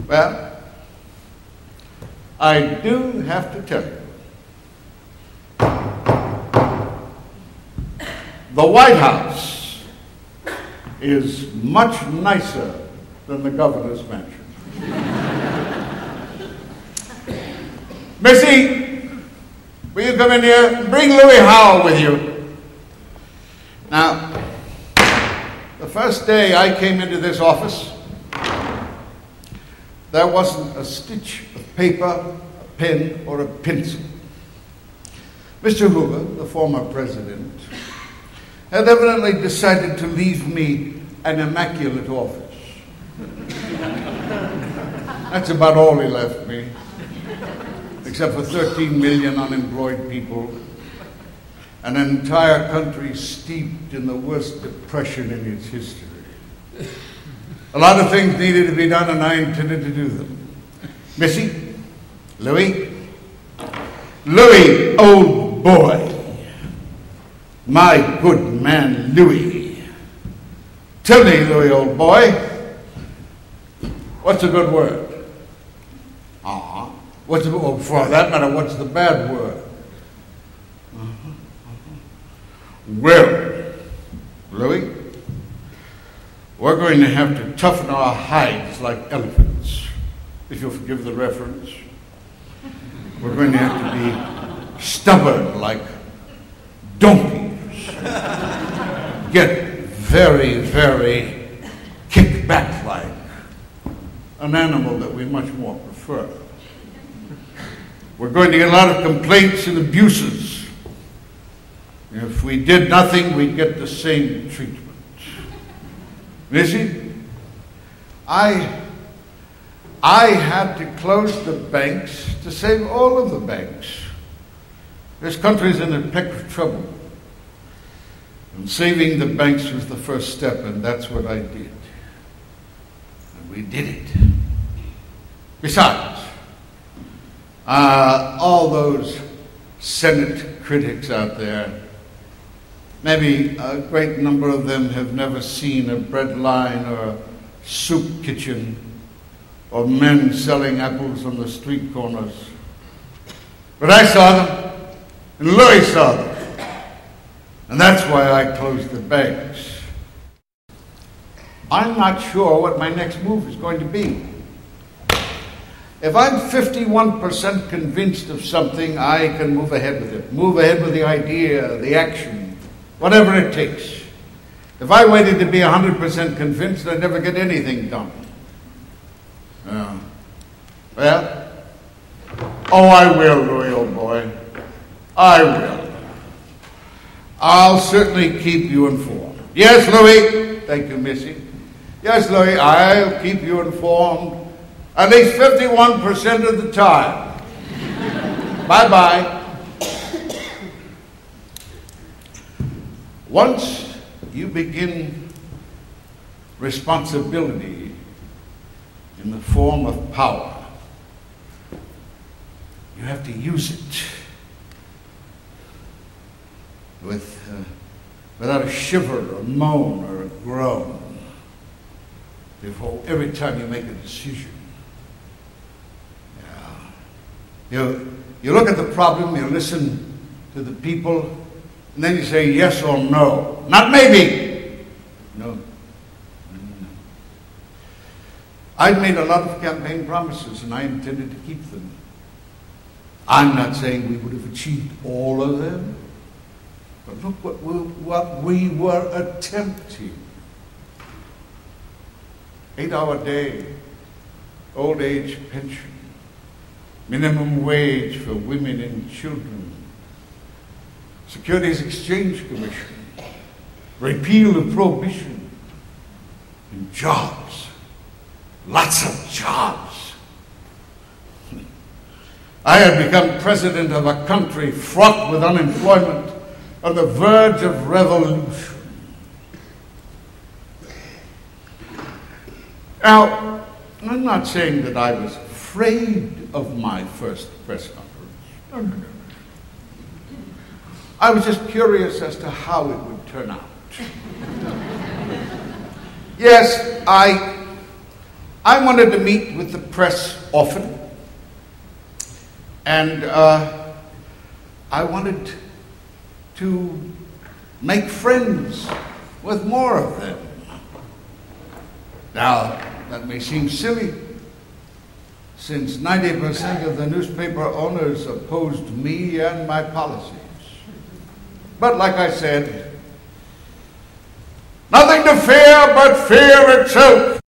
Well, I do have to tell you, the White House is much nicer than the governor's mansion. Missy, will you come in here? Bring Louis Howell with you. Now, the first day I came into this office, there wasn't a stitch of paper, a pen, or a pencil. Mr. Hoover, the former president, had evidently decided to leave me an immaculate office. That's about all he left me, except for 13 million unemployed people, an entire country steeped in the worst depression in its history. A lot of things needed to be done, and I intended to do them. Missy, Louis, old boy, my good man, Louis. Tell me, Louis, old boy, what's a good word? For that matter, what's the bad word? Well, Louis, we're going to have to toughen our hides like elephants, if you'll forgive the reference. We're going to have to be stubborn like donkeys. Get very, very kick-back like an animal that we much more prefer. We're going to get a lot of complaints and abuses. If we did nothing, we'd get the same treatment. Missy, I had to close the banks to save all of the banks. This country's in a peck of trouble. And saving the banks was the first step, and that's what I did. And we did it. Besides, all those Senate critics out there, maybe a great number of them have never seen a bread line or a soup kitchen or men selling apples on the street corners. But I saw them, and Louis saw them. And that's why I closed the banks. I'm not sure what my next move is going to be. If I'm 51% convinced of something, I can move ahead with it. Move ahead with the idea, the action, whatever it takes. If I waited to be 100% convinced, I'd never get anything done. I will, Louis, old boy. I will. I'll certainly keep you informed. Yes, Louis. Thank you, Missy. Yes, Louis, I'll keep you informed at least 51% of the time. Bye-bye. Once you begin responsibility in the form of power, you have to use it without a shiver, a moan, or a groan before every time you make a decision. You look at the problem, you listen to the people, and then you say yes or no. Not maybe. No. I've made a lot of campaign promises, and I intended to keep them. I'm not saying we would have achieved all of them, but look what we were attempting. 8-hour day, old age pension, minimum wage for women and children, Securities Exchange Commission, repeal of prohibition, and jobs, lots of jobs. I had become president of a country fraught with unemployment, on the verge of revolution. Now, I'm not saying that I was afraid of my first press conference. No. I was just curious as to how it would turn out. Yes, I I wanted to meet with the press often, and I wanted to make friends with more of them. Now, that may seem silly, since 90% of the newspaper owners opposed me and my policies. But like I said, nothing to fear but fear itself.